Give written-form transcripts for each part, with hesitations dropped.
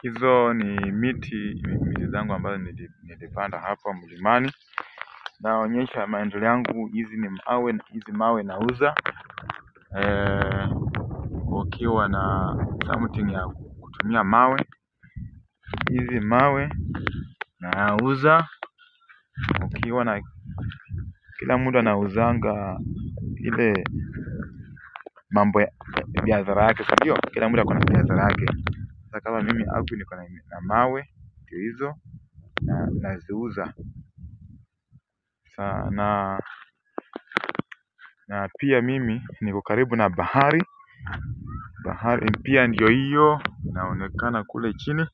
Hizo ni miti zangu ambazo nilipanda hapa mlimani. Naonyesha maendeleo yangu. Hizi ni mawe, hizi mawe nauza. Ukiwa na something ya kutumia mawe, hizi mawe nauza. Ukiwa na, kila mtu anauzanga ile mambo ya biashara yake, sio? Kila mtu akona biashara yake. Sasa kama mimi hapo niko na mawe ndio hizo na naziuza sana. Na pia mimi niko karibu na bahari. Bahari pia ndio hiyo inaonekana kule chini.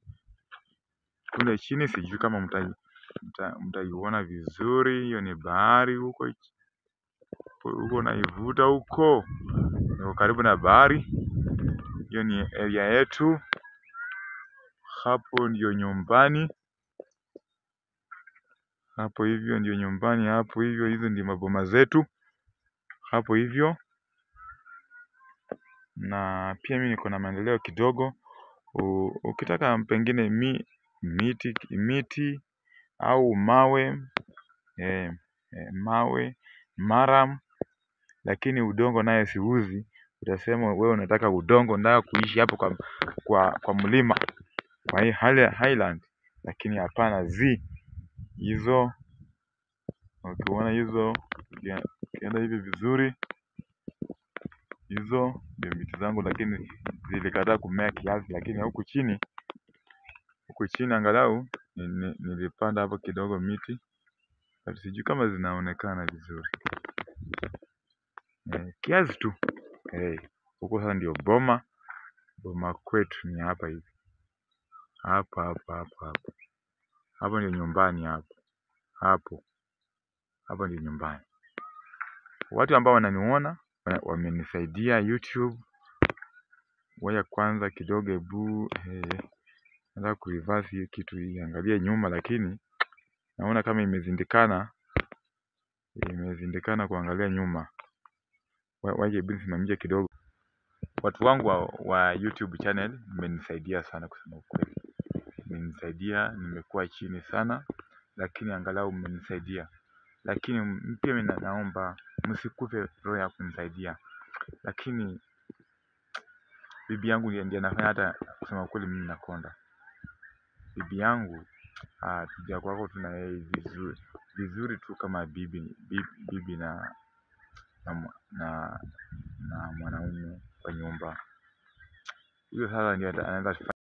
Kule chini sijui kama mtaiona vizuri. Hiyo ni bahari huko naivuta huko. Niko karibu na bahari. Hiyo ni area yetu. Hapo ndio nyumbani. Hapo hivyo ndio nyumbani. Hapo hivyo, hizo ndio maboma zetu. Hapo hivyo. Na pia mimi niko na maendeleo kidogo. Ukitaka pengine miti au mawe, mawe, maram, lakini udongo naye siuzi. Utasema wewe unataka udongo ndio kuishi hapo kwa mlima, kwa hii highland, lakini hapana. Hizo ukiona hizo kienda hivi vizuri, hizo ndio miti zangu, lakini zilikataa kumea kiasi. Lakini huku chini angalau nilipanda hapo kidogo miti. Sijui kama zinaonekana vizuri, kiasi tu. Huko sasa ndio boma kwetu ni hapa hivi. Hapa ndio nyumbani. Hapo ndio nyumbani. Watu ambao wananiona wamenisaidia YouTube. Waya kwanza kidogo, nataka kureverse hii kitu, iangalie nyuma, lakini naona kama imezindikana kuangalia nyuma. Waje simamisha kidogo. Watu wangu wa YouTube channel mmenisaidia sana, kusema ukweli. Mmenisaidia, nimekuwa chini sana, lakini angalau mmenisaidia. Lakini pia mimi naomba msikufe roho ya kunisaidia. Lakini bibi yangu ndiye anafanya hata kusema ukweli mimi nakonda. Bibi yangu tujakuwako tuna yeye vizuri tu kama bibi na mwanaume kwa nyumba. Huyo sasa ndiye anaanza